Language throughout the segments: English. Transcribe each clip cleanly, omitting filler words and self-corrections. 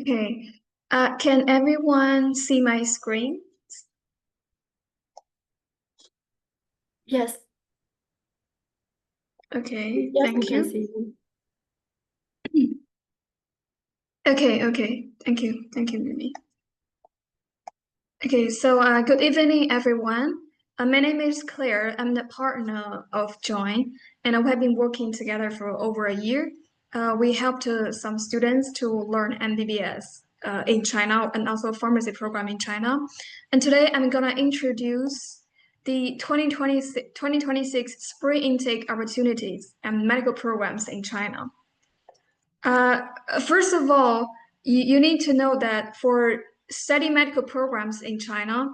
Okay. Can everyone see my screen? Yes. Okay, Yes, thank we can you. see you. Okay. Thank you, Mimi. Okay, so good evening, everyone. My name is Claire. I'm the partner of Join, and we have been working together for over a year. We helped some students to learn MBBS in China and also pharmacy program in China. And today I'm gonna introduce the 2026 spring intake opportunities and medical programs in China. Uh, First of all, you need to know that for study medical programs in China,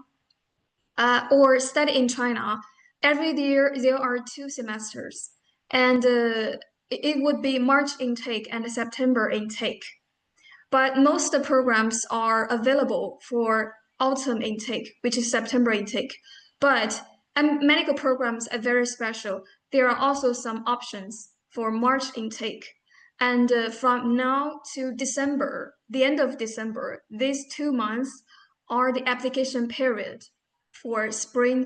or study in China, every year there are 2 semesters, and it would be March intake and September intake. But most of the programs are available for autumn intake, which is September intake. But medical programs are very special. There are also some options for March intake. And from now to December, the end of December, these 2 months are the application period for spring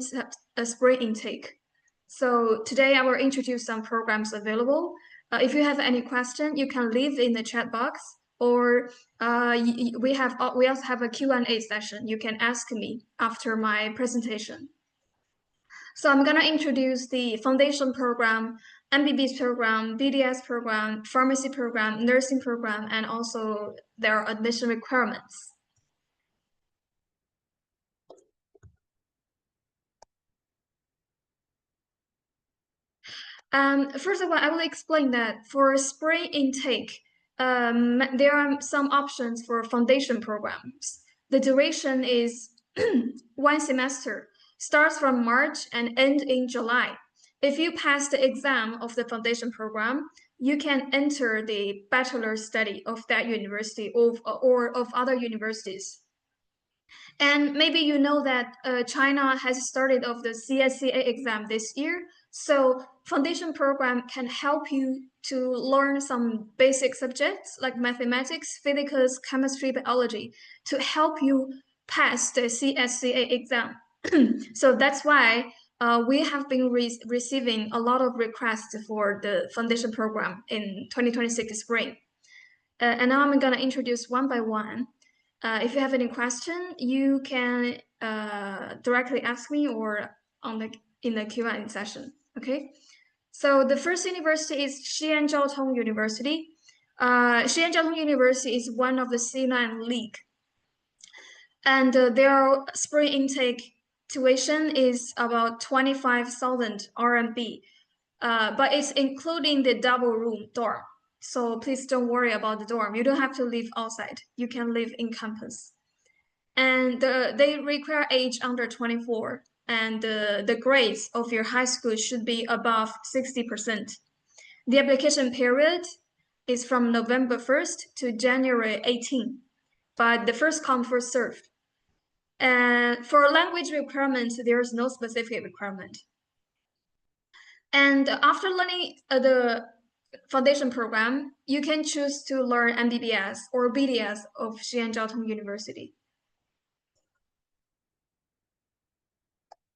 intake. So today I will introduce some programs available. If you have any question, you can leave in the chat box, or we also have a Q&A session. You can ask me after my presentation. So I'm gonna introduce the foundation program, MBBS program, BDS program, pharmacy program, nursing program, and also their admission requirements. First of all, I will explain that for spring intake, there are some options for foundation programs. The duration is 1 semester, starts from March and end in July. If you pass the exam of the foundation program, you can enter the bachelor study of that university or of other universities. And maybe you know that China has started of the CSCA exam this year. So foundation program can help you to learn some basic subjects like mathematics, physics, chemistry, biology to help you pass the CSCA exam. So that's why we have been receiving a lot of requests for the foundation program in 2026 spring. And now I'm gonna introduce one by one. If you have any question, you can directly ask me or in the Q&A session. Okay. So the first university is Xi'an Jiaotong University. Xi'an Jiaotong University is one of the C9 league, and their spring intake tuition is about 25,000 RMB, but it's including the double room dorm. So please don't worry about the dorm. You don't have to live outside. You can live in campus. And they require age under 24. And the grades of your high school should be above 60%. The application period is from November 1st to January 18th. But the first come, first served. And for language requirements, there is no specific requirement. And after learning the foundation program, you can choose to learn MBBS or BDS of Xi'an Jiaotong University.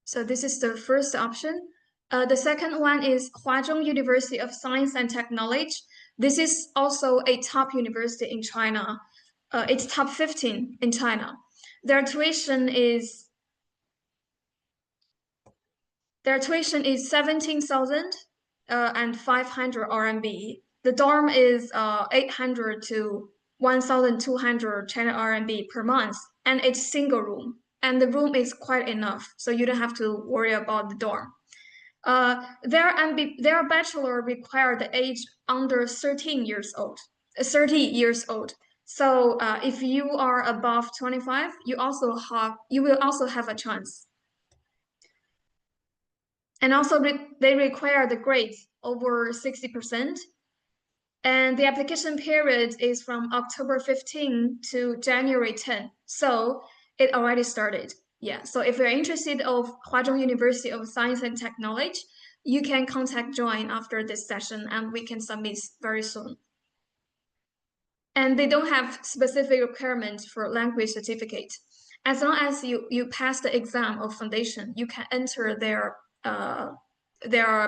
So this is the first option. The second one is Huazhong University of Science and Technology. This is also a top university in China. It's top 15 in China. Their tuition is 17,000 and 500 RMB. The dorm is 800 to 1,200 China RMB per month, and it's single room. And the room is quite enough, so you don't have to worry about the dorm. Their bachelor require the age under 13 years old, 30 years old. So if you are above 25, you will also have a chance. And also they require the grades over 60%. And the application period is from October 15 to January 10. So it already started. Yeah, so if you're interested of Huazhong University of Science and Technology, you can contact Join after this session and we can submit very soon. and they don't have specific requirements for language certificate. As long as you pass the exam of foundation, you can enter their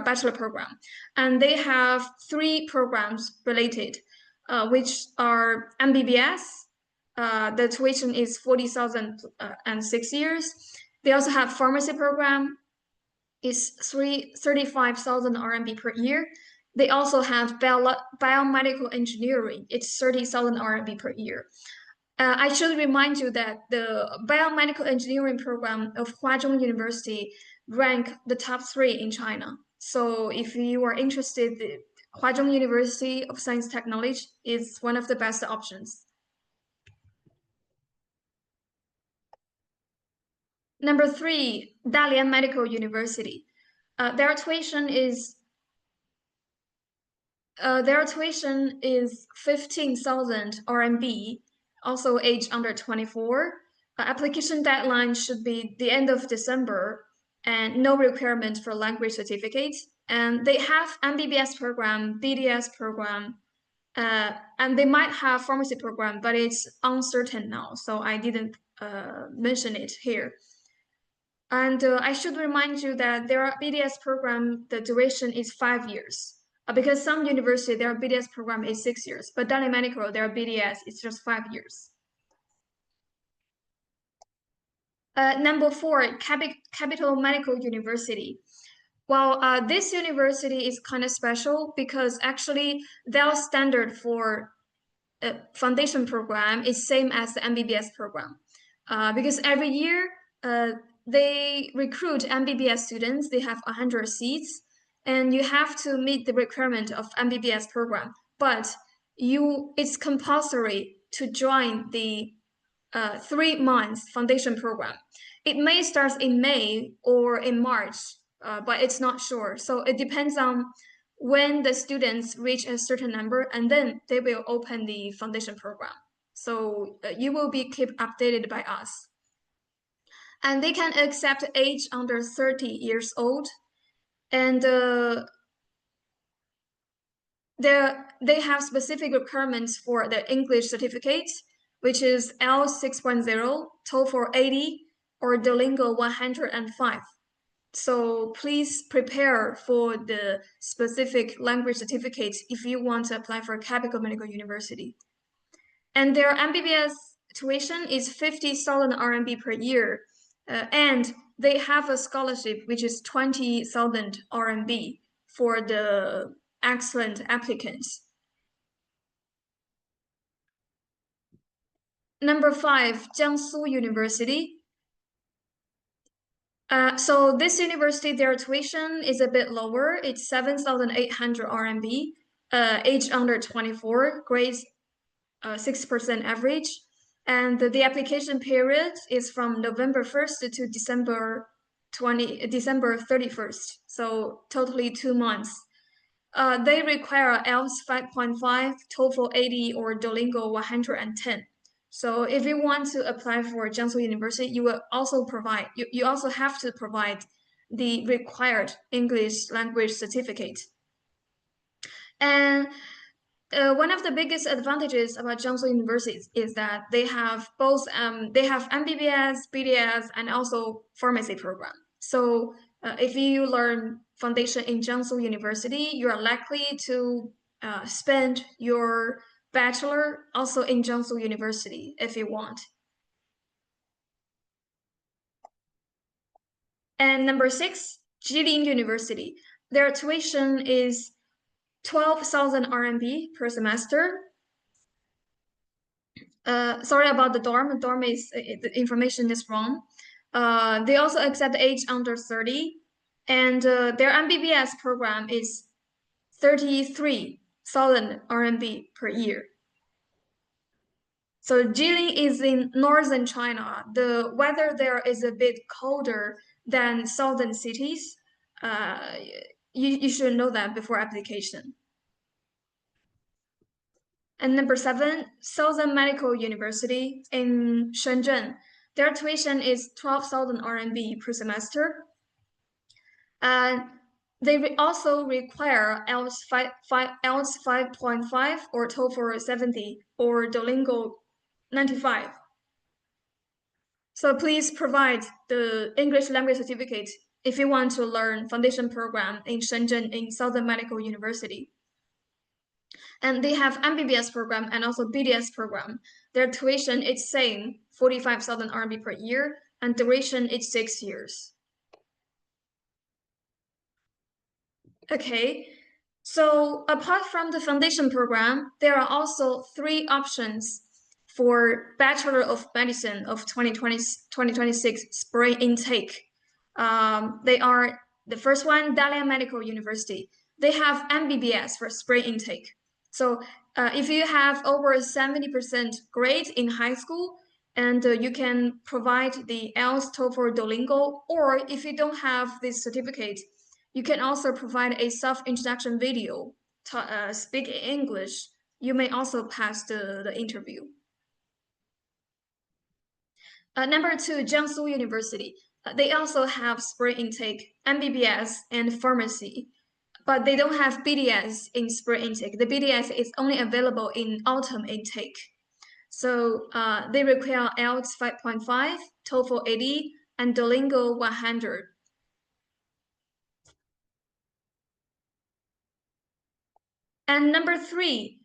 bachelor program. And they have 3 programs related, which are MBBS. The tuition is 40,000 and 6 years. They also have pharmacy program, is 35,000 RMB per year. They also have biomedical engineering. It's 30,000 RMB per year. I should remind you that the biomedical engineering program of Huazhong University rank the top 3 in China. So if you are interested, the Huazhong University of Science Technology is one of the best options. Number 3, Dalian Medical University. Their tuition is 15,000 RMB, also age under 24. Application deadline should be the end of December, and no requirement for language certificate. And they have MBBS program, BDS program, and they might have pharmacy program, but it's uncertain now, so I didn't mention it here. And I should remind you that their BDS program, the duration is 5 years. Because some university, their BDS program is 6 years, but Dalian Medical, their BDS is just 5 years. Number 4, Capital Medical University. Well, this university is kind of special because actually their standard for foundation program is same as the MBBS program. Because every year they recruit MBBS students, they have 100 seats, and you have to meet the requirement of MBBS program. But it's compulsory to join the 3 months foundation program. It may start in May or in March, but it's not sure. So it depends on when the students reach a certain number, and then they will open the foundation program. So you will be kept updated by us. And they can accept age under 30 years old, and they have specific requirements for the English certificate, which is L6.0, TOEFL 80, or Duolingo 105. So please prepare for the specific language certificates if you want to apply for Capital Medical University. And their MBBS tuition is 50,000 RMB per year, and they have a scholarship which is 20,000 RMB for the excellent applicants. Number 5, Jiangsu University. So this university, their tuition is a bit lower. It's 7,800 RMB, age under 24, grades 6% average. And the application period is from November 1st to December 31st. So totally 2 months. They require IELTS 5.5, TOEFL 80, or Duolingo 110. So if you want to apply for Jiangsu University, you will also provide, you also have to provide the required English language certificate. And one of the biggest advantages about Jiangsu University is that they have both, they have MBBS, BDS, and also pharmacy program. So if you learn foundation in Jiangsu University, you are likely to spend your bachelor also in Jiangsu University if you want. And number 6, Jilin University. Their tuition is 12,000 RMB per semester. Sorry about the dorm. Dorm is the information is wrong. They also accept age under 30, and their MBBS program is 33,000 RMB per year. So Jilin is in northern China. The weather there is a bit colder than southern cities. You should know that before application. And number 7, Southern Medical University in Shenzhen. Their tuition is 12,000 RMB per semester. And They also require IELTS 5.5 or TOEFL 70 or Duolingo 95. So please provide the English language certificate if you want to learn foundation program in Shenzhen in Southern Medical University. And they have MBBS program and also BDS program. Their tuition is same, 45,000 RMB per year, and duration is 6 years. Okay, so apart from the foundation program, there are also 3 options for Bachelor of Medicine of 2026 spring intake. They are the first one, Dalian Medical University. They have MBBS for spring intake. So if you have over 70% grade in high school, and you can provide the IELTS, TOEFL, Duolingo, or if you don't have this certificate, you can also provide a self-introduction video to speak English. You may also pass the interview. Number 2, Jiangsu University. They also have spring intake, MBBS, and pharmacy, but they don't have BDS in spring intake. The BDS is only available in autumn intake. So they require IELTS 5.5, TOEFL 80, and Duolingo 100. And number 3,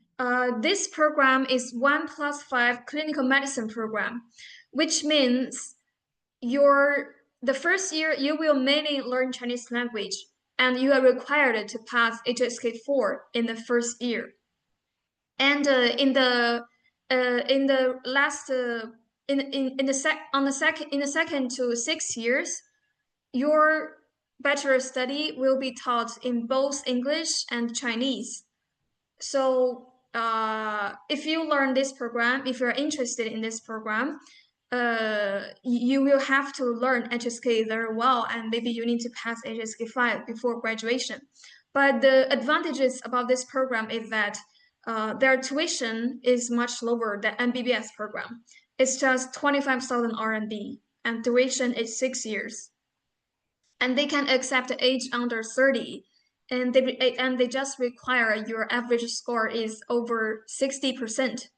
this program is 1+5 clinical medicine program, which means the first year you will mainly learn Chinese language, and you are required to pass HSK 4 in the first year. And in the last in the second to 6 years, your bachelor study will be taught in both English and Chinese. So if you learn this program, if you're interested in this program, you will have to learn HSK very well, and maybe you need to pass HSK 5 before graduation. But the advantages about this program is that their tuition is much lower than MBBS program. It's just 25,000 RMB, and duration is 6 years. And they can accept age under 30, and they just require your average score is over 60%.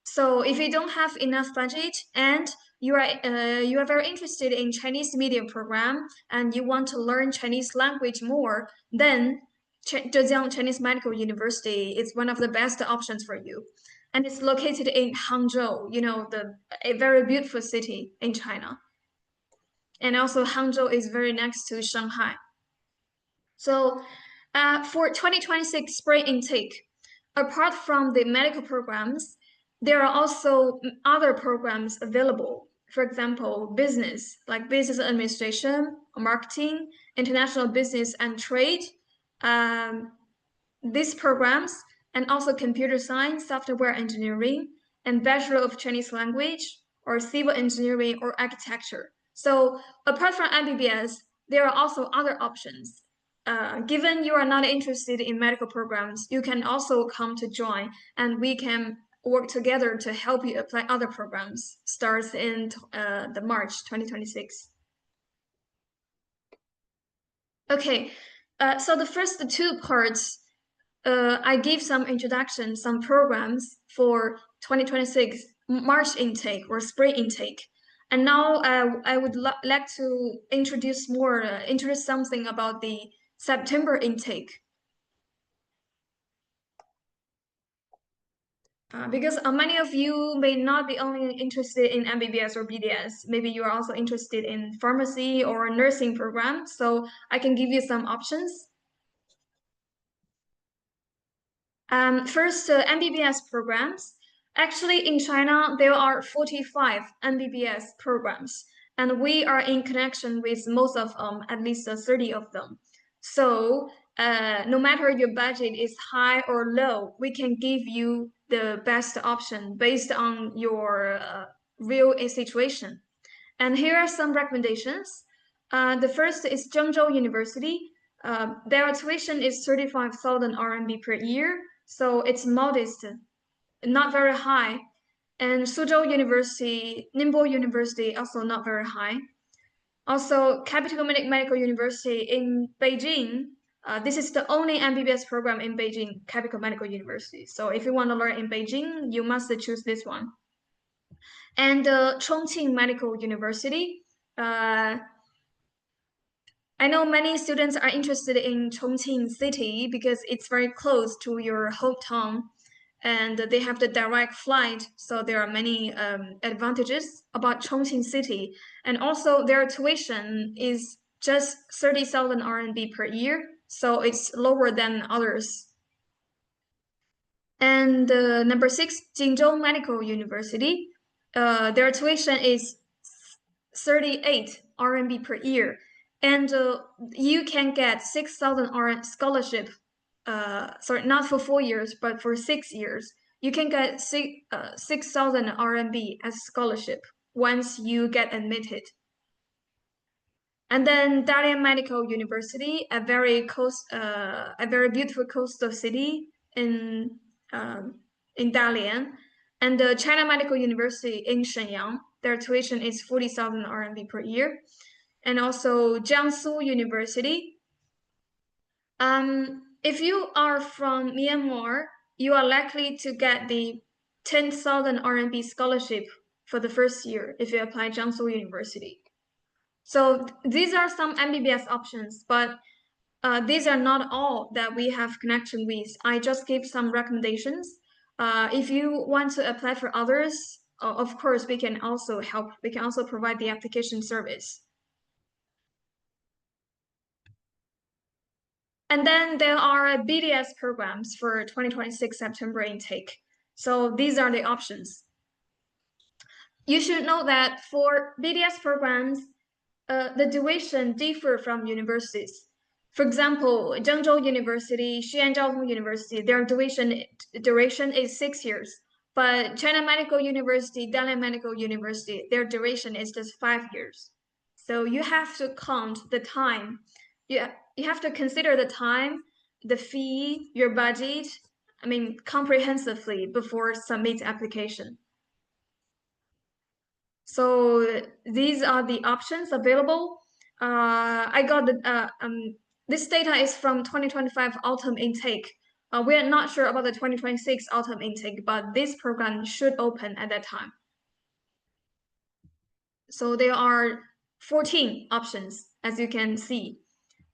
So if you don't have enough budget and you are very interested in Chinese medium program and you want to learn Chinese language more, then Zhejiang Chinese Medical University is one of the best options for you. And it's located in Hangzhou, a very beautiful city in China. And also Hangzhou is very next to Shanghai. So for 2026 spring intake, apart from the medical programs, there are also other programs available. For example, business, like business administration, marketing, international business and trade, these programs, and also computer science, software engineering, and Bachelor of Chinese Language, or civil engineering or architecture. So apart from MBBS, there are also other options. Given you are not interested in medical programs, you can also come to join, and we can work together to help you apply other programs. Starts in the March 2026. Okay, so the first 2 parts, I gave some introduction, some programs for 2026 March intake or spring intake. And now I would like to introduce something about the September intake. Because many of you may not be only interested in MBBS or BDS. Maybe you are also interested in pharmacy or nursing program. So I can give you some options. First, MBBS programs. Actually, in China, there are 45 MBBS programs, and we are in connection with most of them, at least 30 of them. So no matter your budget is high or low, we can give you the best option based on your real situation. And here are some recommendations. The first is Zhengzhou University. Their tuition is 35,000 RMB per year, so it's modest, not very high. And Suzhou University, Ningbo University, also not very high. Also, Capital Medical University in Beijing, This is the only MBBS program in Beijing Capital Medical University. So if you want to learn in Beijing, you must choose this one. And Chongqing Medical University. I know many students are interested in Chongqing City because it's very close to your hometown and they have the direct flight. So there are many advantages about Chongqing City. And also their tuition is just 30,000 RMB per year. So it's lower than others. And number 6, Jingzhou Medical University. Their tuition is 38 RMB per year. And you can get 6,000 RMB scholarship. Sorry, not for 4 years, but for 6 years. You can get 6,000 RMB as scholarship once you get admitted. And then Dalian Medical University, a very beautiful coastal city in Dalian, and the China Medical University in Shenyang. Their tuition is 40,000 RMB per year, and also Jiangsu University. If you are from Myanmar, you are likely to get the 10,000 RMB scholarship for the first year if you apply Jiangsu University. So these are some MBBS options, but these are not all that we have connection with. I just gave some recommendations. If you want to apply for others, of course, we can also help. We can also provide the application service. And then there are BDS programs for 2026 September intake. So these are the options. You should know that for BDS programs, the duration differ from universities. For example, Zhengzhou University, Xi'an University, their duration is 6 years. But China Medical University, Dalian Medical University, their duration is just 5 years. So you have to count the time. You have to consider the time, the fee, your budget, comprehensively before submit application. So these are the options available. I got this data is from 2025 autumn intake. We are not sure about the 2026 autumn intake, but this program should open at that time. So there are 14 options, as you can see.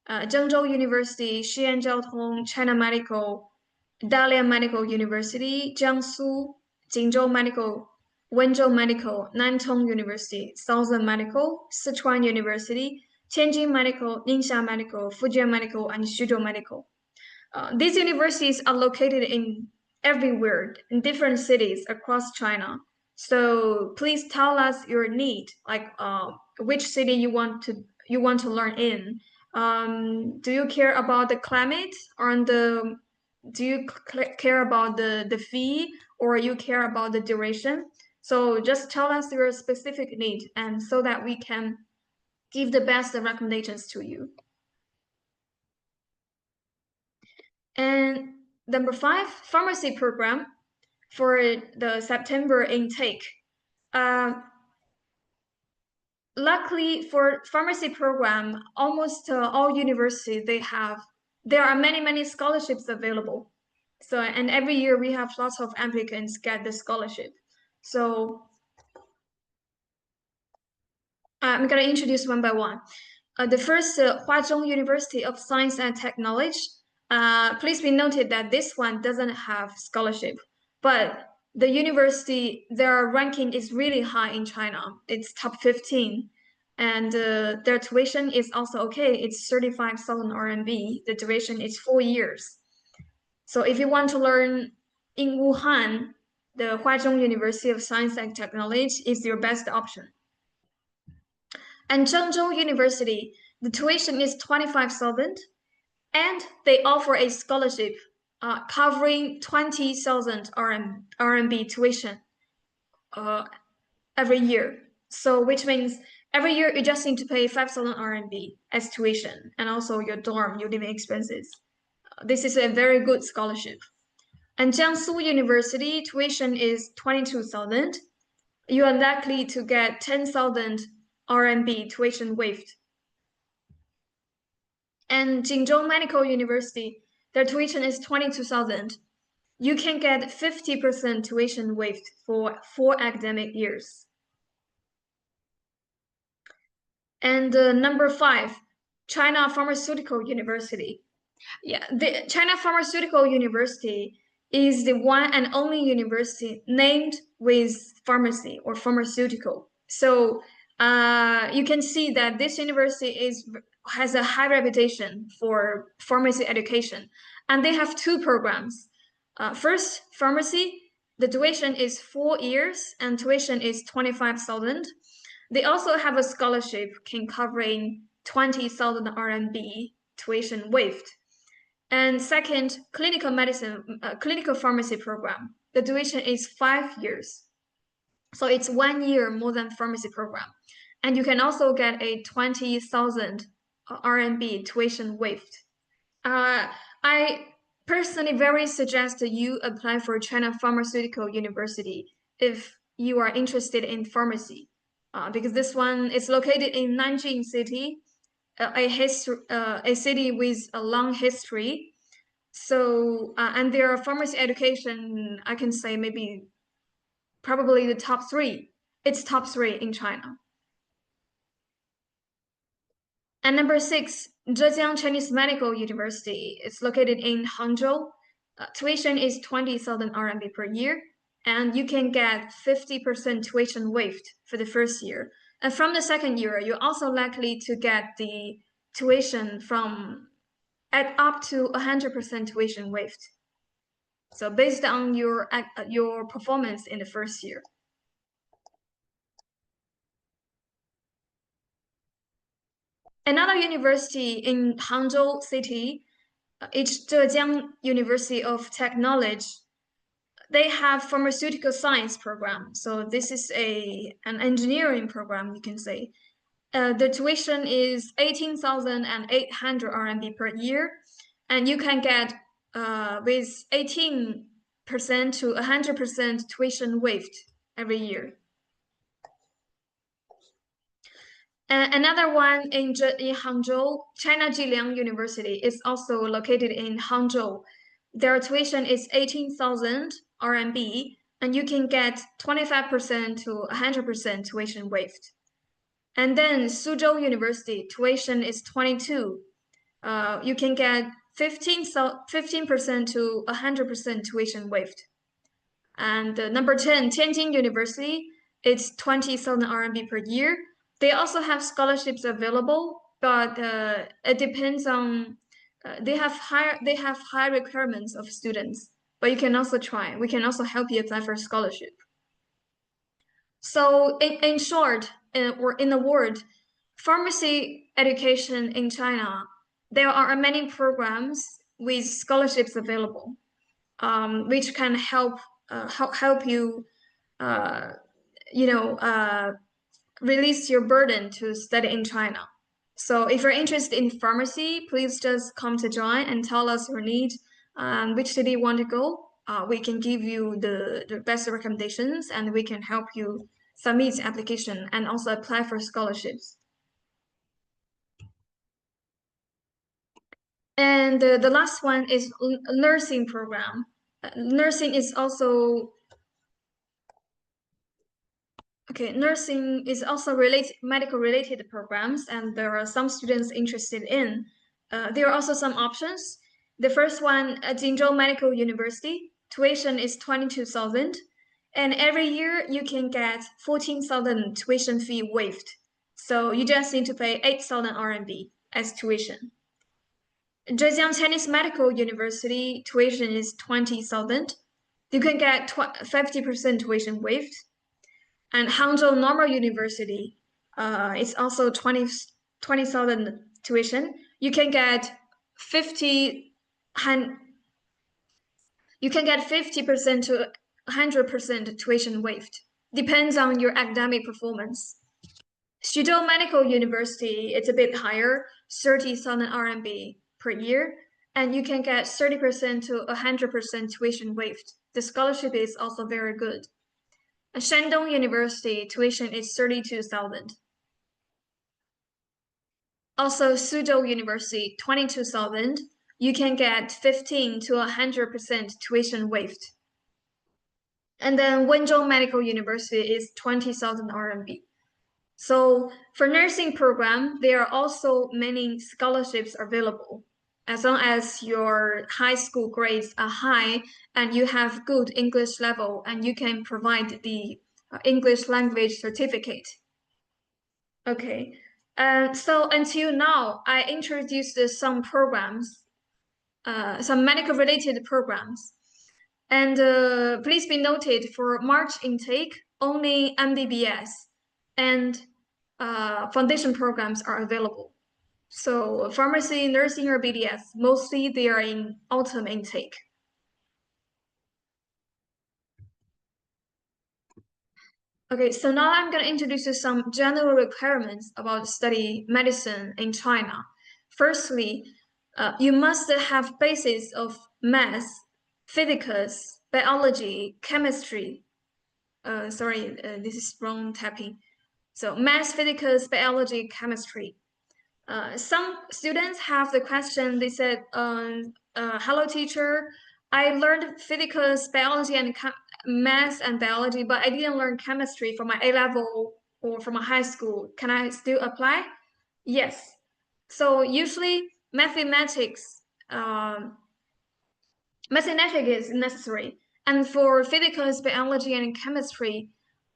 Zhengzhou University, Xi'an China Medical, Dalian Medical University, Jiangsu, Jingzhou Medical, Wenzhou Medical, Nantong University, Southern Medical, Sichuan University, Tianjin Medical, Ningxia Medical, Fujian Medical, and Xuzhou Medical. These universities are located in everywhere, in different cities across China. So please tell us your need, like which city you want to learn in. Do you care about the climate or do you care about the fee or you care about the duration? So just tell us your specific need and so that we can give the best recommendations to you. And number 5, pharmacy program for the September intake. Luckily for pharmacy program, almost all universities there are many scholarships available. So and every year we have lots of applicants get the scholarship. So I'm gonna introduce one by one. The first, Huazhong University of Science and Technology. Please be noted that this one doesn't have scholarship, but the university, their ranking is really high in China. It's top 15, and their tuition is also okay. It's 35,000 RMB. The duration is 4 years. So if you want to learn in Wuhan, the Huazhong University of Science and Technology is your best option. And Zhengzhou University, the tuition is 25,000, and they offer a scholarship covering 20,000 RMB tuition every year. So which means every year you just need to pay 5,000 RMB as tuition and also your dorm, your living expenses. This is a very good scholarship. And Jiangsu University tuition is 22,000. You are likely to get 10,000 RMB tuition waived. And Jingzhou Medical University, their tuition is 22,000. You can get 50% tuition waived for 4 academic years. And number 5, China Pharmaceutical University. Yeah, the China Pharmaceutical University is the one and only university named with pharmacy or pharmaceutical. So you can see that this university has a high reputation for pharmacy education, and they have 2 programs. First, pharmacy. The tuition is 4 years, and tuition is 25,000. They also have a scholarship covering 20,000 RMB tuition waived. And second, clinical medicine, clinical pharmacy program. The tuition is 5 years. So it's 1 year more than pharmacy program. And you can also get a 20,000 RMB tuition waived. I personally very suggest you apply for China Pharmaceutical University if you are interested in pharmacy, because this one is located in Nanjing City, a city with a long history. So, and their pharmacy education, I can say maybe probably the top 3. It's top 3 in China. And number 6, Zhejiang Chinese Medical University. It's located in Hangzhou. Tuition is 20,000 RMB per year, and you can get 50% tuition waived for the first year. And from the second year, you're also likely to get the tuition at up to 100% tuition waived. So based on your performance in the first year. Another university in Hangzhou City, it's Zhejiang University of Technology. They have pharmaceutical science program. So this is an engineering program, you can say. The tuition is 18,800 RMB per year, and you can get with 18% to 100% tuition waived every year. Another one in Hangzhou, China Jiliang University is also located in Hangzhou. Their tuition is 18,000 RMB, and you can get 25% to 100% tuition waived. And then Suzhou University, tuition is 22. You can get 15% to 100% tuition waived. And number 10, Tianjin University, it's 20,000 RMB per year. They also have scholarships available, but it depends on. They have high requirements of students, but you can also try. We can also help you apply for scholarship. So in short, or in a word, pharmacy education in China, there are many programs with scholarships available, which can help you, release your burden to study in China. So if you're interested in pharmacy, please just come to join and tell us your need, which city you want to go. We can give you the best recommendations, and we can help you submit application and also apply for scholarships. And the last one is nursing program. Nursing is also nursing is also medical related programs, and there are some students interested in. There are also some options. The first one, Jingzhou Medical University, tuition is 22,000, and every year you can get 14,000 tuition fee waived. So you just need to pay 8,000 RMB as tuition. Zhejiang Chinese Medical University, tuition is 20,000. You can get 50% tuition waived. And Hangzhou Normal University, it's also 20,000 tuition. You can get 50% to 100% tuition waived. Depends on your academic performance. Suzhou Medical University, it's a bit higher, 30,000 RMB per year, and you can get 30% to 100% tuition waived. The scholarship is also very good. Shandong University, tuition is 32,000. Also, Suzhou University, 22,000. You can get 15 to 100% tuition waived. And then Wenzhou Medical University is 20,000 RMB. So for nursing program, there are also many scholarships available. As long as your high school grades are high and you have good English level and you can provide the English language certificate. Okay. So until now, I introduced some programs, some medical related programs. And please be noted for March intake, only MBBS and foundation programs are available. So pharmacy, nursing, or BDS, mostly they are in autumn intake. Okay, so now I'm going to introduce you some general requirements about study medicine in China. Firstly, you must have basis of math, physics, biology, chemistry. This is wrong tapping. So math, physics, biology, chemistry. Some students have the question, they said, hello teacher, I learned physics, biology, and math and biology, but I didn't learn chemistry for my A-level or from my high school. Can I still apply? Yes. So usually mathematics is necessary. And for physics, biology, and chemistry,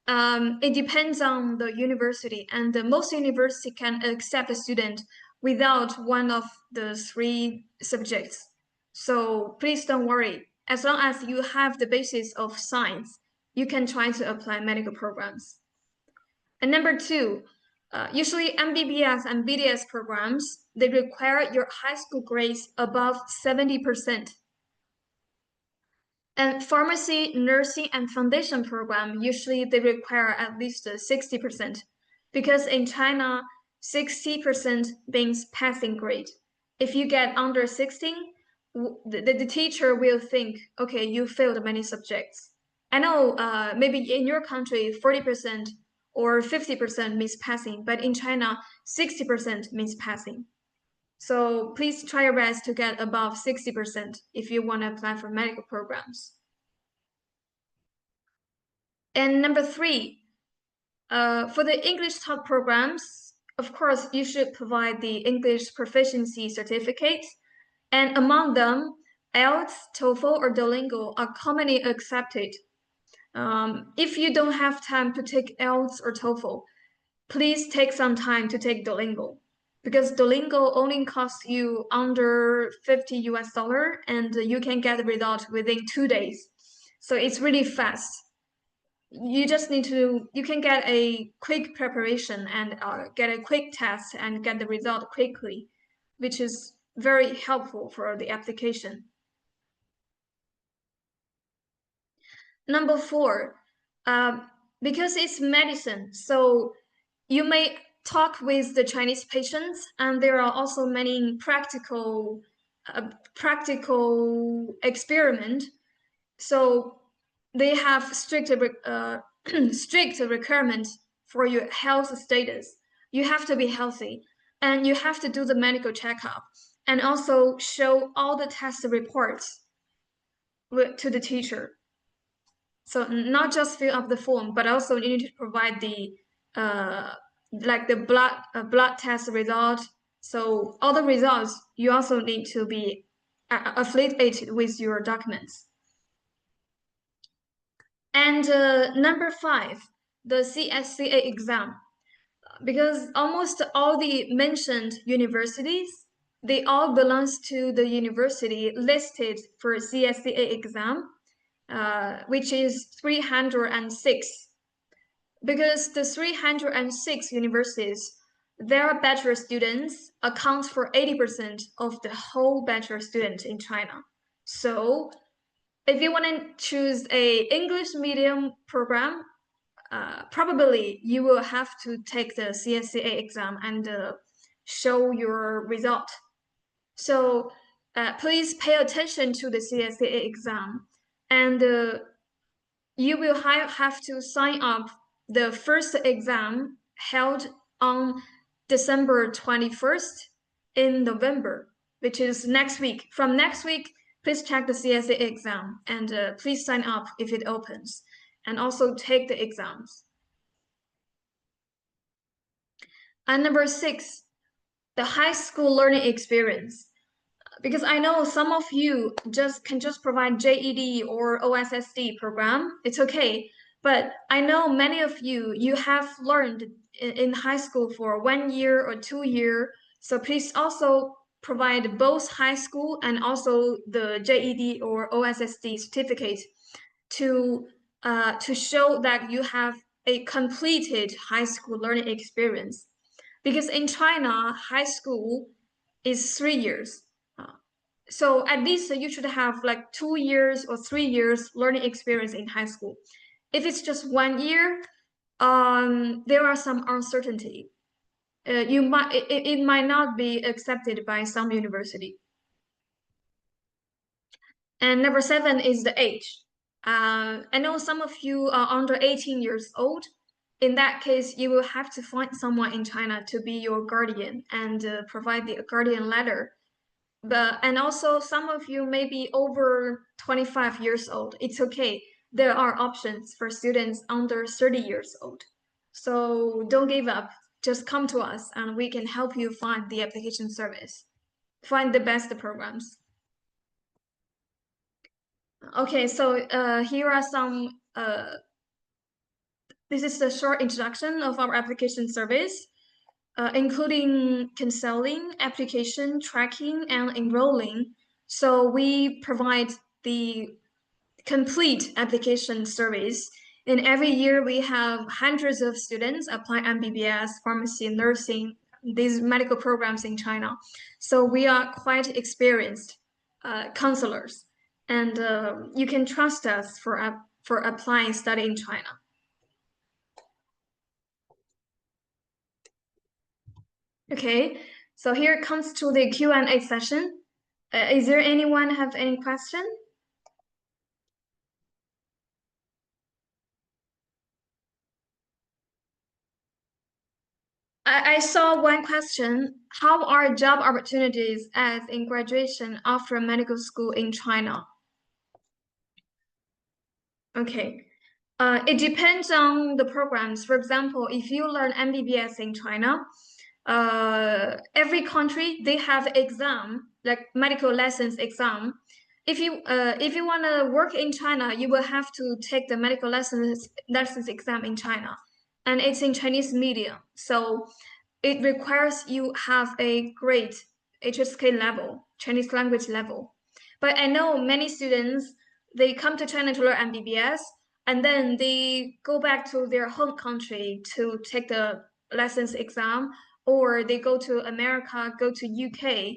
it depends on the university, and most university can accept a student without one of the three subjects. So please don't worry. As long as you have the basis of science, you can try to apply medical programs. And number two, usually MBBS and BDS programs, they require your high school grades above 70%. And pharmacy, nursing, and foundation program, usually they require at least 60%, because in China, 60% means passing grade. If you get under 16, the teacher will think, okay, you failed many subjects. I know maybe in your country, 40% or 50% means passing, but in China, 60% means passing. So please try your best to get above 60% if you want to apply for medical programs. And number three, for the English top programs, of course, you should provide the English proficiency certificate. And among them, IELTS, TOEFL, or Duolingo are commonly accepted. If you don't have time to take IELTS or TOEFL, please take some time to take Duolingo, because Duolingo only costs you under 50 US dollar and you can get the result within 2 days. So it's really fast. You just need to, you can get a quick preparation and get a quick test and get the result quickly, which is very helpful for the application. Number four, because it's medicine, so you may talk with the Chinese patients, and there are also many practical experiment. So they have strict strict requirements for your health status. You have to be healthy, and you have to do the medical checkup, and also show all the test reports to the teacher. So not just fill up the form, but also you need to provide the like the blood test result. So all the results you also need to be affiliated with your documents. And number five, the CSCA exam, because almost all the mentioned universities, they all belongs to the university listed for CSCA exam, which is 306. Because the 306 universities, their bachelor students account for 80% of the whole bachelor student in China. So if you want to choose a English medium program, probably you will have to take the CSCA exam and show your result. So please pay attention to the CSCA exam, and you will have to sign up the first exam held on December 21st in November, which is next week. From next week, please check the CSA exam and please sign up if it opens and also take the exams. And number 6, the high school learning experience. Because I know some of you can just provide JED or OSSD program. It's okay. But I know many of you have learned in high school for 1 year or 2 year. So please also provide both high school and also the JED or OSSD certificate to show that you have a completed high school learning experience. Because in China, high school is 3 years. So at least you should have like 2 years or 3 years learning experience in high school. If it's just 1 year, there are some uncertainty. It might not be accepted by some university. And number 7 is the age. I know some of you are under 18 years old. In that case, you will have to find someone in China to be your guardian and provide the guardian letter. And also some of you may be over 25 years old. It's okay. There are options for students under 30 years old. So don't give up. Just come to us and we can help you find the application service. Find the best programs. Okay, so here are some, this is the short introduction of our application service, including counseling, application, tracking, and enrolling. So we provide the complete application service. And every year we have hundreds of students apply MBBS, pharmacy, nursing, these medical programs in China. So we are quite experienced counselors, and you can trust us for applying study in China. Okay, so here it comes to the Q&A session. Is there anyone have any question? I saw one question. How are job opportunities as in graduation after medical school in China? Okay. It depends on the programs. For example, if you learn MBBS in China, every country they have exam like medical license exam. If you want to work in China, you will have to take the medical license exam in China, and it's in Chinese medium. So it requires you have a great HSK level, Chinese language level. But I know many students, they come to China to learn MBBS, and then they go back to their home country to take the license exam, or they go to America, go to UK,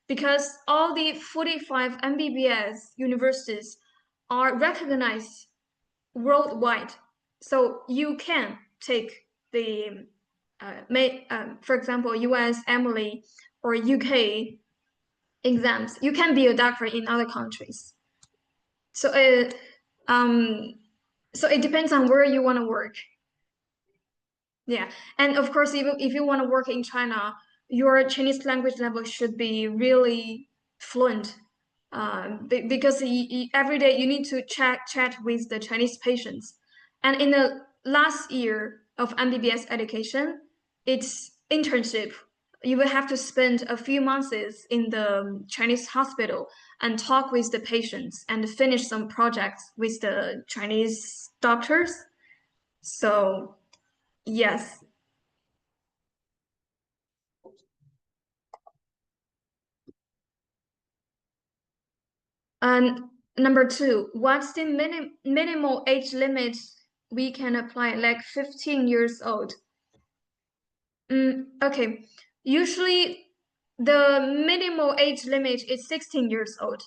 because all the 45 MBBS universities are recognized worldwide. So you can take the for example, US, Emily, or UK exams. You can be a doctor in other countries. So so it depends on where you want to work. Yeah, and of course, if you want to work in China, your Chinese language level should be really fluent. Because every day you need to chat with the Chinese patients. And in the last year of MBBS education, it's internship. You will have to spend a few months in the Chinese hospital and talk with the patients and finish some projects with the Chinese doctors. So, yes. And number 2, what's the minimal age limit we can apply, like 15 years old? Okay, usually the minimal age limit is 16 years old.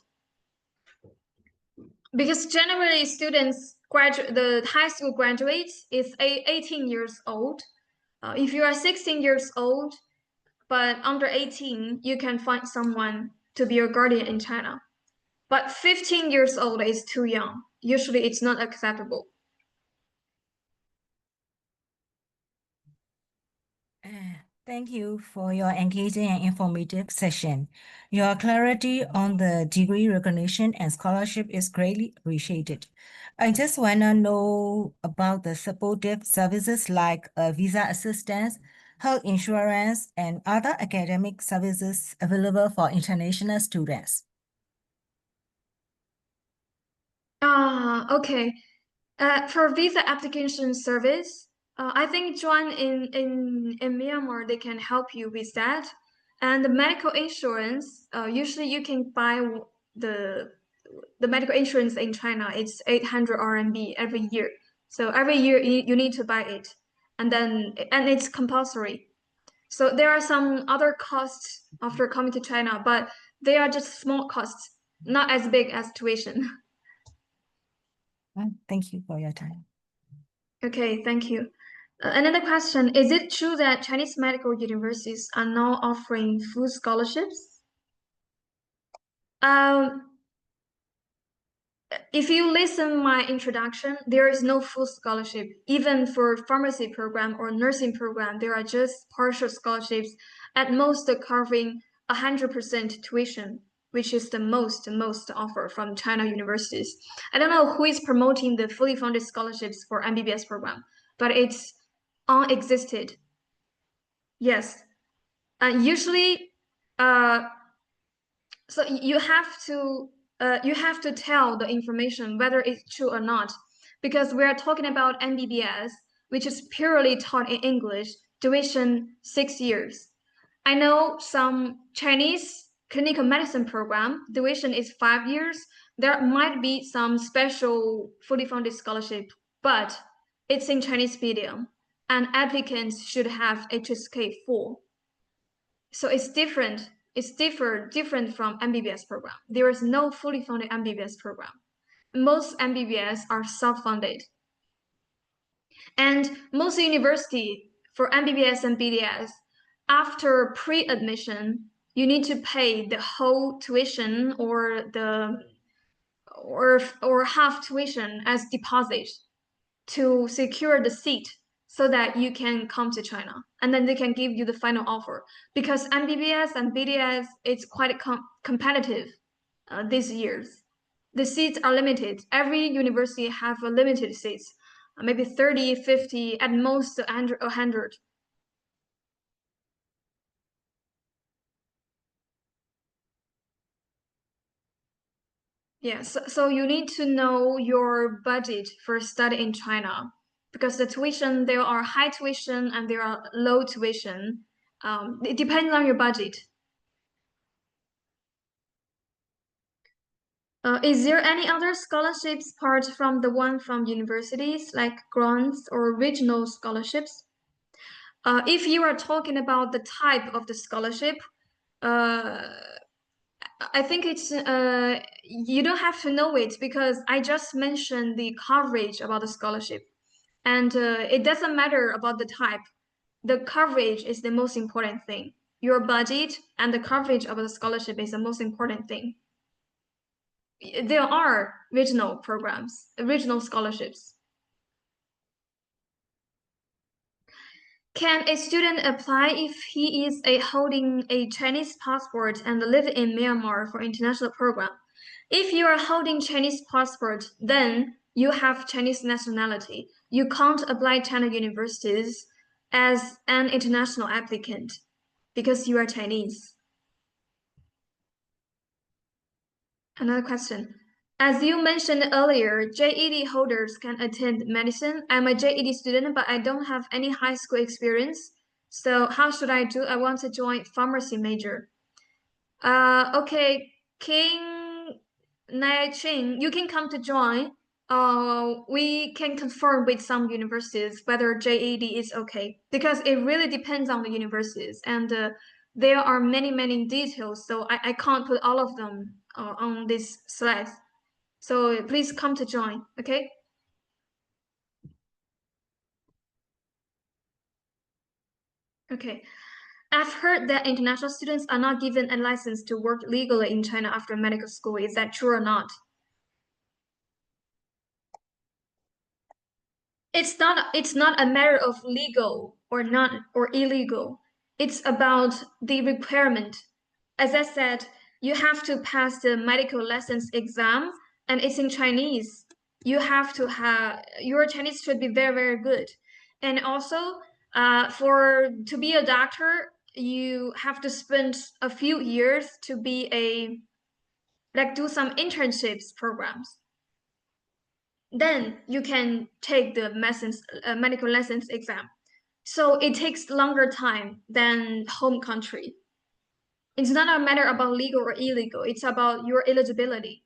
Because generally students the high school graduates is 18 years old. If you are 16 years old, but under 18, you can find someone to be your guardian in China. But 15 years old is too young. Usually it's not acceptable. Thank you for your engaging and informative session. Your clarity on the degree recognition and scholarship is greatly appreciated. I just want to know about the supportive services like visa assistance, health insurance, and other academic services available for international students. Okay. For visa application service, I think Juan in Myanmar, they can help you with that. And the medical insurance, usually you can buy the the medical insurance in China. It's 800 RMB every year. So every year you need to buy it, and it's compulsory. So there are some other costs after coming to China, but they are just small costs, not as big as tuition. Thank you for your time. Okay, thank you. Another question, is it true that Chinese medical universities are now offering full scholarships? Um, if you listen my introduction, there is no full scholarship. Even for pharmacy program or nursing program, there are just partial scholarships, at most covering 100% tuition, which is the most offer from China universities. I don't know who is promoting the fully funded scholarships for MBBS program, but it's unexisted. Yes. Usually, uh, so you have to tell the information whether it's true or not, because we are talking about MBBS, which is purely taught in English, duration 6 years. I know some Chinese clinical medicine program duration is 5 years. There might be some special fully funded scholarship, but it's in Chinese medium, and applicants should have HSK 4. So it's different. It's different from MBBS program. There is no fully funded MBBS program. Most MBBS are self-funded. And most university for MBBS and BDS, after pre-admission, you need to pay the whole tuition or half tuition as deposit to secure the seat so that you can come to China, and then they can give you the final offer. Because MBBS and BDS, it's quite competitive these years. The seats are limited. Every university have a limited seats, maybe 30, 50, at most 100. Yeah, so you need to know your budget for study in China, because the tuition, there are high tuition and there are low tuition. It depends on your budget. Is there any other scholarships apart from the one from universities, like grants or regional scholarships? If you are talking about the type of the scholarship, uh, I think it's you don't have to know it, because I just mentioned the coverage about the scholarship, and it doesn't matter about the type. The coverage is the most important thing. Your budget and the coverage of the scholarship is the most important thing. There are regional programs, regional scholarships. Can a student apply if he is holding a Chinese passport and live in Myanmar for international program? If you are holding Chinese passport, then you have Chinese nationality. You can't apply China universities as an international applicant because you are Chinese. Another question. As you mentioned earlier, JED holders can attend medicine. I'm a JED student, but I don't have any high school experience. So how should I do? I want to join pharmacy major. Okay, King Nai Ching, you can come to join. We can confirm with some universities whether JED is okay, because it really depends on the universities, and there are many details, so I can't put all of them on this slide. So please come to join, okay? Okay. I've heard that international students are not given a license to work legally in China after medical school. Is that true or not? It's not a matter of legal or not or illegal. it's about the requirement. As I said, you have to pass the medical license exam, and it's in Chinese. You have to have your Chinese should be very, very good. And also, to be a doctor, you have to spend a few years to do some internships programs. Then you can take the medical license exam. So it takes longer time than home country. It's not a matter about legal or illegal. It's about your eligibility.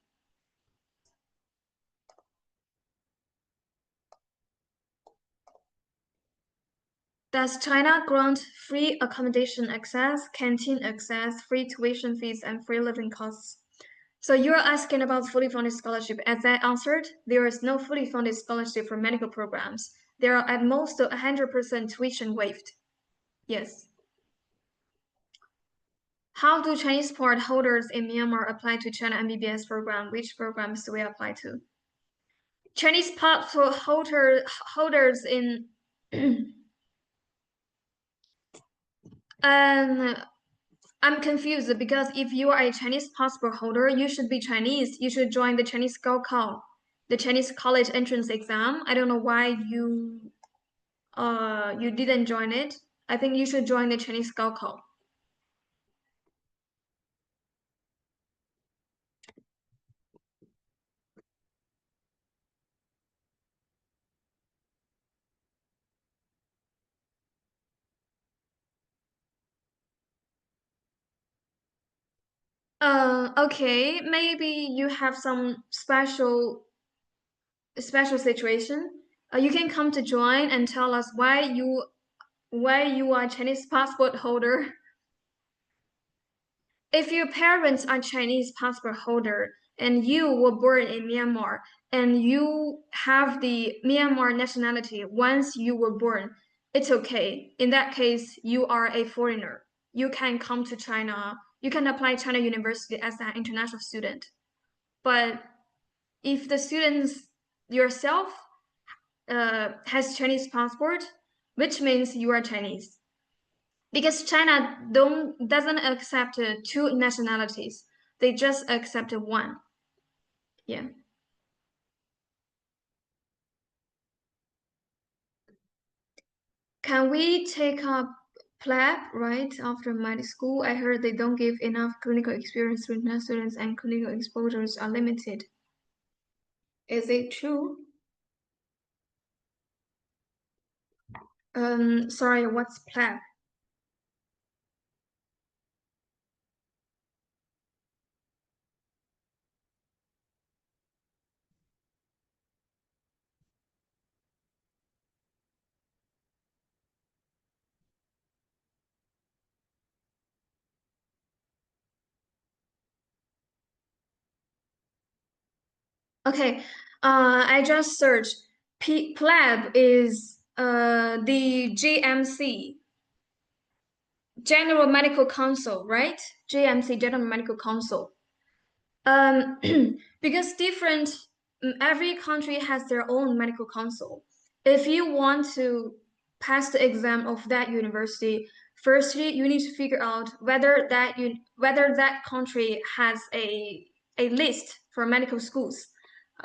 Does China grant free accommodation access, canteen access, free tuition fees, and free living costs? So you're asking about fully funded scholarship. As I answered, there is no fully funded scholarship for medical programs. There are at most 100% tuition waived. Yes. How do Chinese passport holders in Myanmar apply to China MBBS program? Which programs do we apply to? Chinese passport holders in I'm confused because if you are a Chinese passport holder, you should be Chinese. You should join the Chinese Gaokao, the Chinese college entrance exam. I don't know why you didn't join it. I think you should join the Chinese Gaokao. Okay, maybe you have some special situation. You can come to join and tell us why you are Chinese passport holder. If your parents are Chinese passport holder and you were born in Myanmar and you have the Myanmar nationality once you were born, it's okay. In that case, you are a foreigner. You can come to China. You can apply China University as an international student. But if the students yourself has Chinese passport, which means you are Chinese. Because China doesn't accept two nationalities. They just accept one. Yeah. Can we take up PLAB right after med school? I heard they don't give enough clinical experience to international students and clinical exposures are limited. Is it true? Sorry, what's PLAB? Okay, I just searched. PLAB is the GMC, General Medical Council, right? GMC, General Medical Council. Because every country has their own medical council. If you want to pass the exam of that university, firstly, you need to figure out whether that country has a list for medical schools.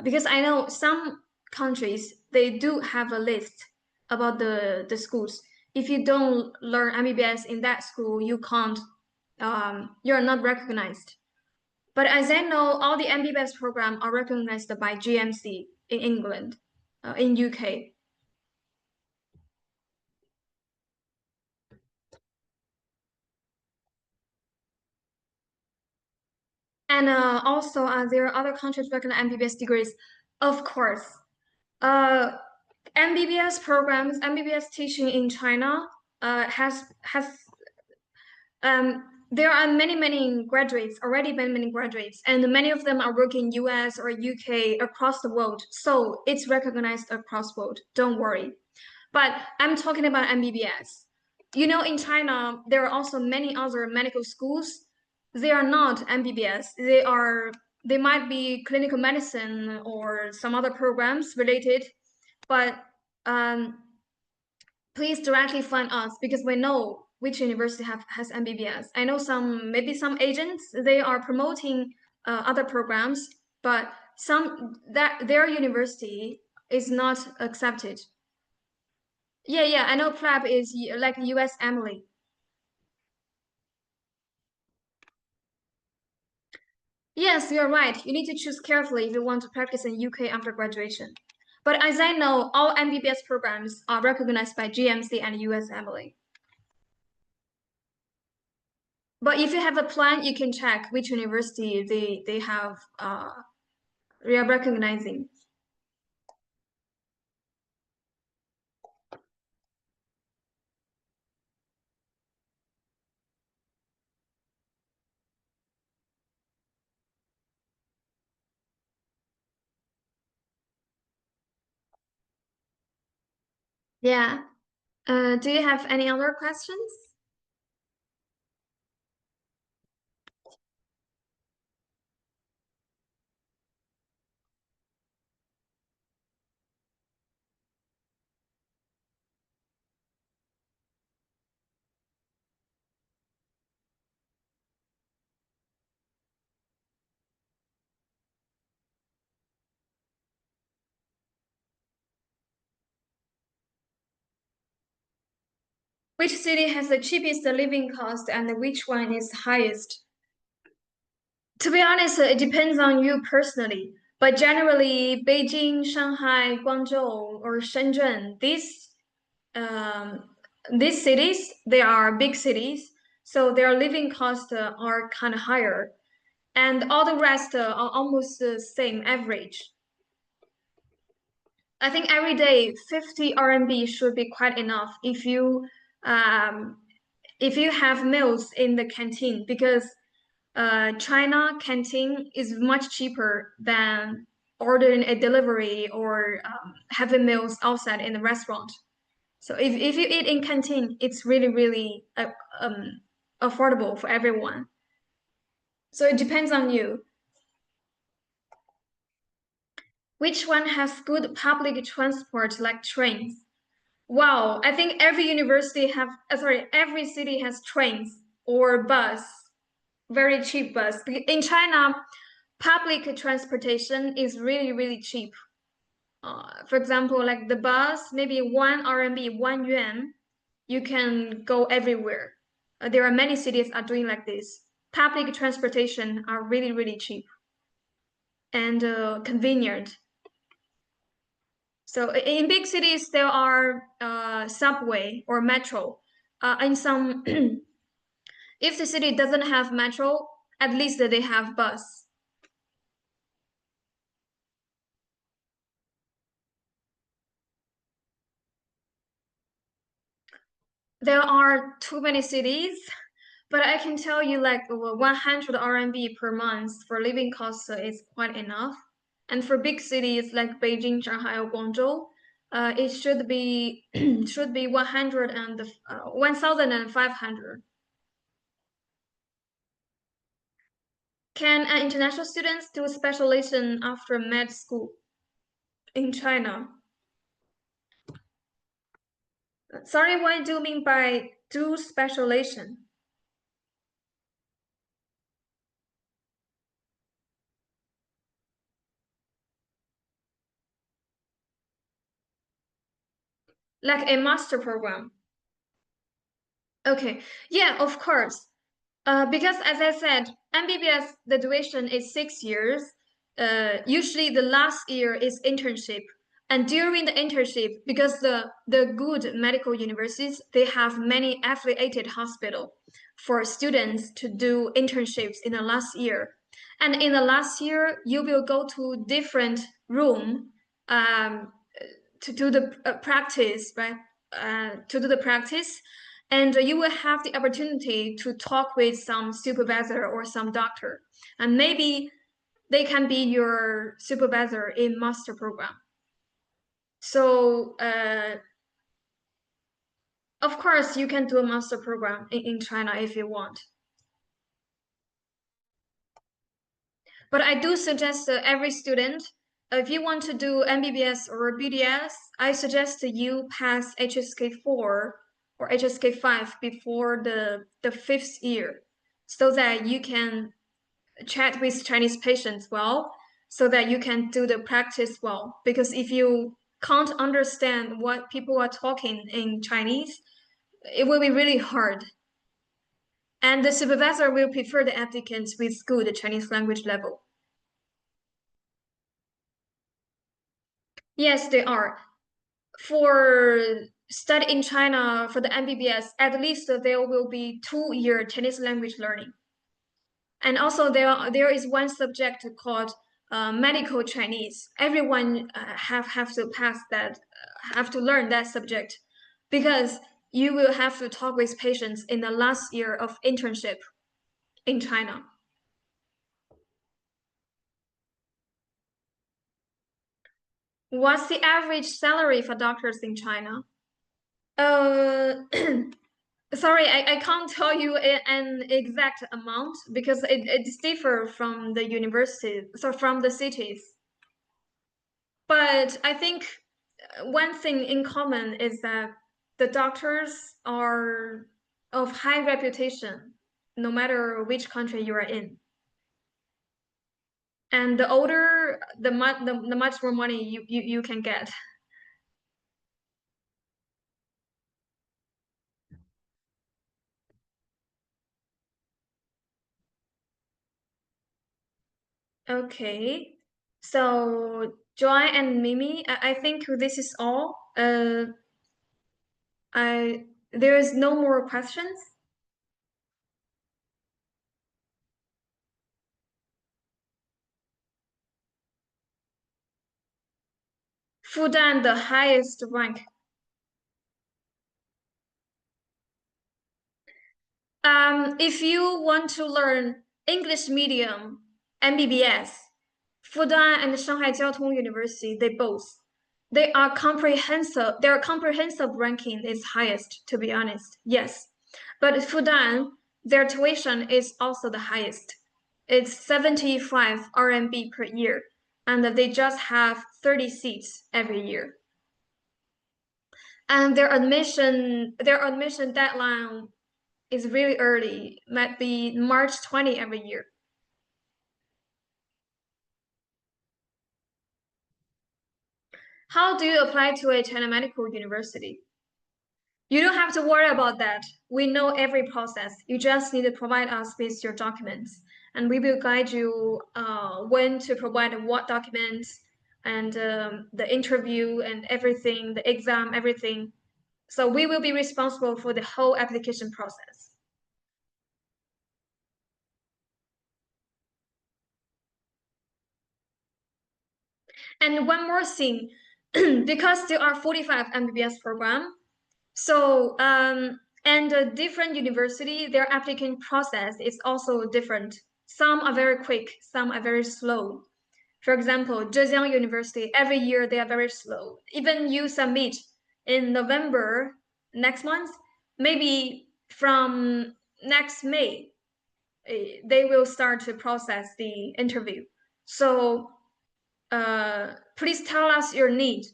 Because I know some countries, they do have a list about the schools. If you don't learn MBBS in that school, you're not recognized. But as I know, all the MBBS programs are recognized by GMC in England, in UK. And also, there are other countries recognize MBBS degrees. Of course, MBBS programs, MBBS teaching in China has there are many graduates, already many graduates, and many of them are working US or UK across the world. So it's recognized across the world. Don't worry. But I'm talking about MBBS. You know, in China, there are also many other medical schools. They are not MBBS. They might be clinical medicine or some other programs related, but please directly find us because we know which university has MBBS. I know maybe some agents, they are promoting other programs, but their university is not accepted. Yeah, I know PLAB is like US Emily. Yes, you're right. You need to choose carefully if you want to practice in UK after graduation. But as I know, all MBBS programs are recognized by GMC and US Emily. But if you have a plan, you can check which university they have they are recognizing. Yeah. Do you have any other questions? Which city has the cheapest living cost and which one is highest? To be honest, it depends on you personally. But generally, Beijing, Shanghai, Guangzhou, or Shenzhen, these cities, they are big cities, so their living costs are kind of higher, and all the rest are almost the same average. I think every day 50 RMB should be quite enough um, if you have meals in the canteen, because China canteen is much cheaper than ordering a delivery or having meals outside in the restaurant. So if you eat in canteen, it's really affordable for everyone. So it depends on you. Which one has good public transport like trains? Wow, I think every city has trains or bus, very cheap bus. In China, public transportation is really cheap. For example, like the bus, maybe 1 RMB, 1 yuan, you can go everywhere. There are many cities are doing like this. Public transportation are really cheap and convenient. So in big cities, there are subway or metro. In some, if the city doesn't have metro, at least they have bus. There are too many cities, but I can tell you like 100 RMB per month for living costs is quite enough. And for big cities like Beijing, Shanghai, or Guangzhou, it should be should be 1,500. Can international students do specialization after med school in China? Sorry, what do you mean by do specialization? Like a master program? Okay, yeah, of course. Because as I said, MBBS, the duration is 6 years. Usually the last year is internship. And during the internship, because the good medical universities, they have many affiliated hospital for students to do internships in the last year. And in the last year, you will go to different room to do the practice, right? To do the practice, and you will have the opportunity to talk with some supervisor or some doctor, and maybe they can be your supervisor in master program. So of course you can do a master program in China if you want. But I do suggest every student, if you want to do MBBS or BDS, I suggest you pass HSK4 or HSK5 before the 5th year, so that you can chat with Chinese patients well, so that you can do the practice well. Because if you can't understand what people are talking in Chinese, it will be really hard. And the supervisor will prefer the applicants with good Chinese language level. Yes, they are. For study in China for the MBBS, at least there will be 2-year Chinese language learning. And also there is one subject called medical Chinese. Everyone have to pass that, have to learn that subject, because you will have to talk with patients in the last year of internship in China. What's the average salary for doctors in China? Sorry, I can't tell you an exact amount, because it differs from the university, so from the cities. But I think one thing in common is that the doctors are of high reputation, no matter which country you are in. And the older, the much more money you can get. Okay, so Joy and Mimi, I think this is all. There is no more questions. Fudan, the highest rank. If you want to learn English medium MBBS, Fudan and Shanghai Jiaotong University, they are comprehensive. Their comprehensive ranking is highest, to be honest. Yes, but Fudan, their tuition is also the highest. It's 75 RMB per year, and they just have 30 seats every year. And their admission deadline is really early, might be March 20 every year. How do you apply to a China Medical University? You don't have to worry about that. We know every process. You just need to provide us with your documents, and we will guide you when to provide what documents, and the interview and everything, the exam, everything. So we will be responsible for the whole application process. And one more thing, because there are 45 MBBS program, so and a different university, their applicant process is also different. Some are very quick, some are very slow. For example, Zhejiang University, every year they are very slow. Even you submit in November next month, maybe from next May, they will start to process the interview. So please tell us your need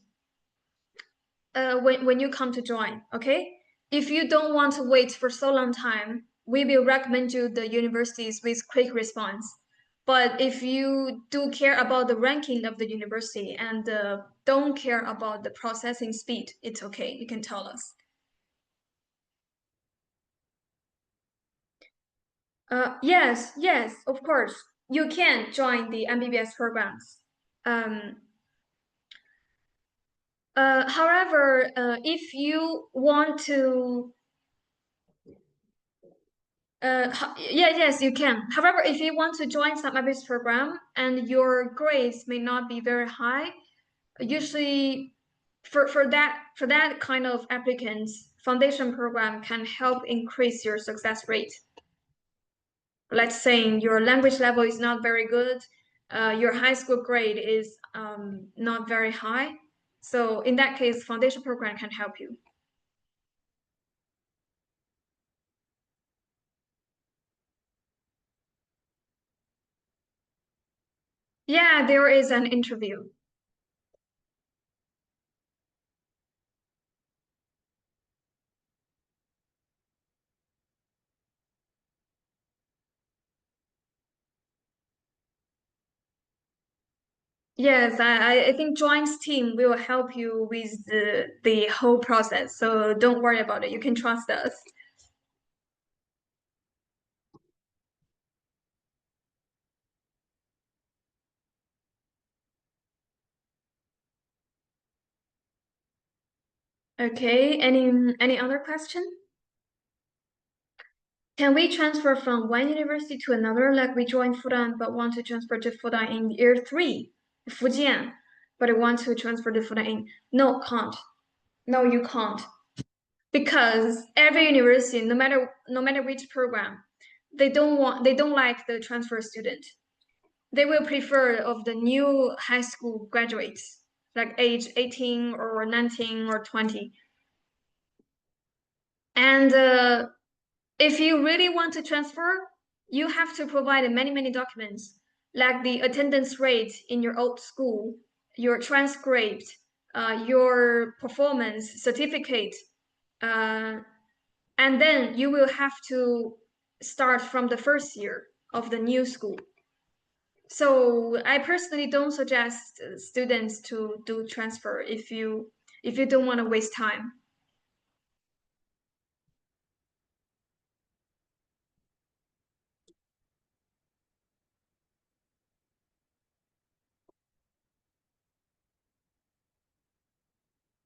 when you come to join, okay? If you don't want to wait for so long time, we will recommend you the universities with quick response. But if you do care about the ranking of the university and don't care about the processing speed, it's okay. You can tell us. Yes, of course. You can join the MBBS programs. However, if you want to yes, you can. However, if you want to join some MBS program and your grades may not be very high, usually for that kind of applicants, foundation program can help increase your success rate. Let's say your language level is not very good, your high school grade is not very high. So in that case, foundation program can help you. Yeah, there is an interview. Yes, I think Join's team will help you with the whole process. So don't worry about it. You can trust us. Okay, any other question? Can we transfer from one university to another, like we joined Fudan but want to transfer to Fudan in year 3, Fujian, but I want to transfer to Fudan in? No, can't. No, you can't. Because every university, no matter which program, they don't like the transfer student. They will prefer of the new high school graduates, like age 18 or 19 or 20. And if you really want to transfer, you have to provide many documents, like the attendance rate in your old school, your transcript, your performance certificate, uh, and then you will have to start from the first year of the new school. So I personally don't suggest students to do transfer if you don't want to waste time.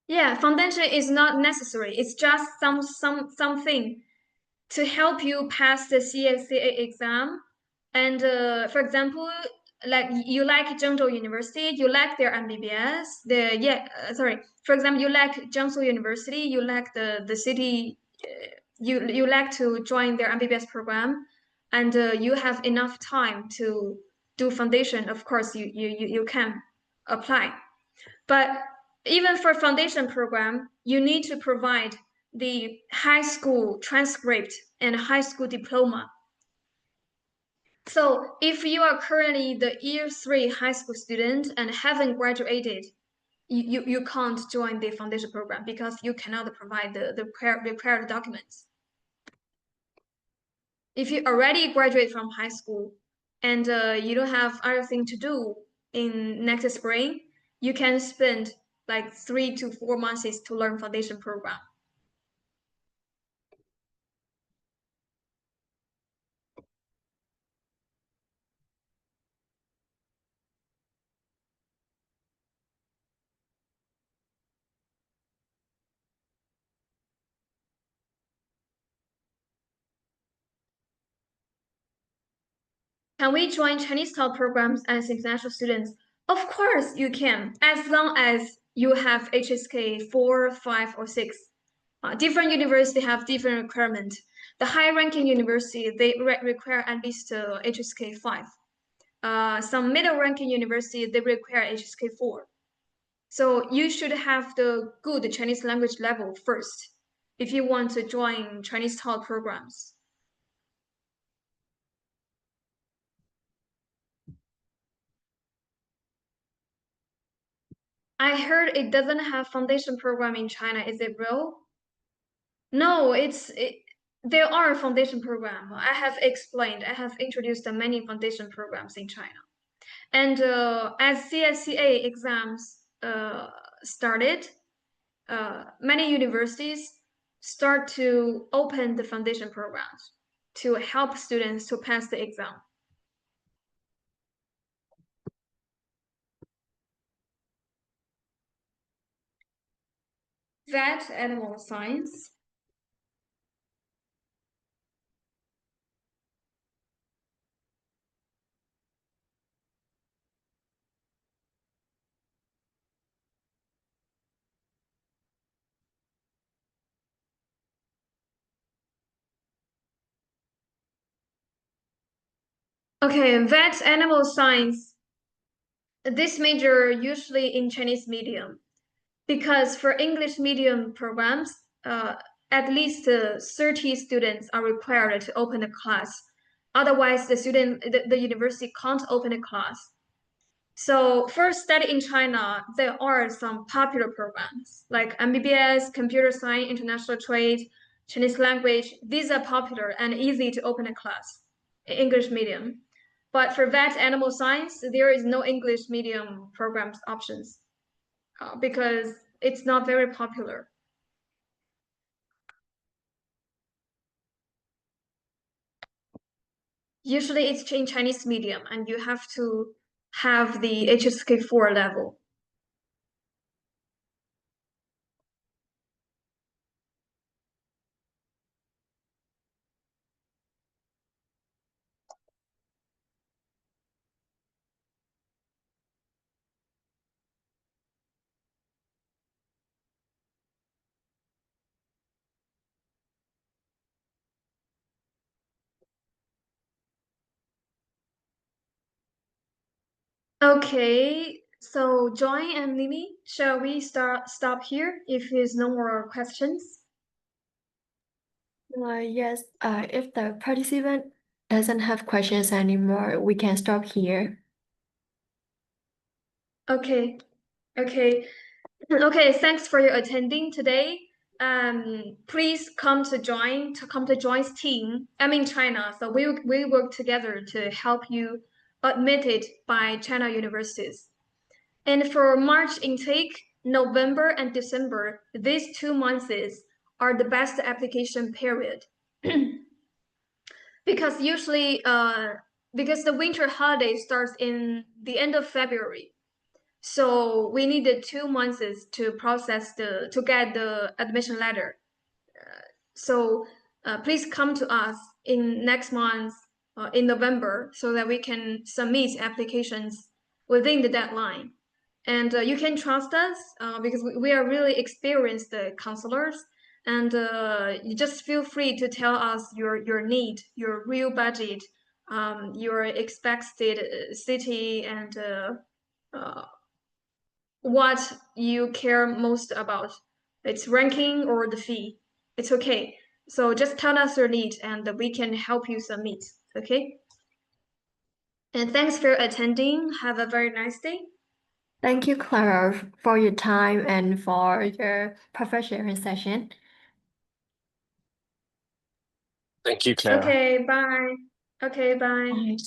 Yeah, foundation is not necessary. It's just something to help you pass the CSCA exam. And for example, like you like Zhengzhou University, you like their MBBS. For example, you like Jiangsu University, you like the city, you like to join their MBBS program, and you have enough time to do foundation. Of course, you can apply. But even for foundation program, you need to provide the high school transcript and high school diploma. So if you are currently the year 3 high school student and haven't graduated, you can't join the foundation program because you cannot provide the required documents. If you already graduate from high school and you don't have other thing to do in next spring, you can spend like 3 to 4 months to learn foundation program. Can we join Chinese talk programs as international students? Of course you can, as long as you have HSK 4, 5, or 6. Different universities have different requirements. The high-ranking university, they require at least HSK 5. Some middle-ranking university, they require HSK 4. So you should have the good Chinese language level first if you want to join Chinese talk programs. I heard it doesn't have foundation program in China. Is it real? No, there are foundation program. I have explained. I have introduced many foundation programs in China. And as CSCA exams started, many universities start to open the foundation programs to help students to pass the exam. Vet animal science. Okay, vet animal science. This major usually in Chinese medium, because for English medium programs, at least 30 students are required to open a class. Otherwise, the university can't open a class. So for study in China, there are some popular programs like MBBS, Computer Science, International Trade, Chinese language. These are popular and easy to open a class, English medium. But for vet animal science, there is no English medium programs options because it's not very popular. Usually it's in Chinese medium and you have to have the HSK4 level. Okay, so Joy and Mimi, shall we stop here if there's no more questions? Yes, if the participant doesn't have questions anymore, we can stop here. Okay, okay. Okay, thanks for your attending today. Please come to Join's team. I'm in China, so we work together to help you admitted by China universities. And for March intake, November and December, these 2 months are the best application period. Because usually, because the winter holiday starts in the end of February. So we needed 2 months to to get the admission letter. So please come to us in next month, in November, so that we can submit applications within the deadline. And you can trust us because we are really experienced counselors. And you just feel free to tell us your need, your real budget, your expected city, and what you care most about. It's ranking or the fee. It's okay. So just tell us your need and we can help you submit. Okay? And thanks for attending. Have a very nice day. Thank you, Clara, for your time and for your professional session. Thank you, Claire. Okay, bye. Okay, bye. Bye.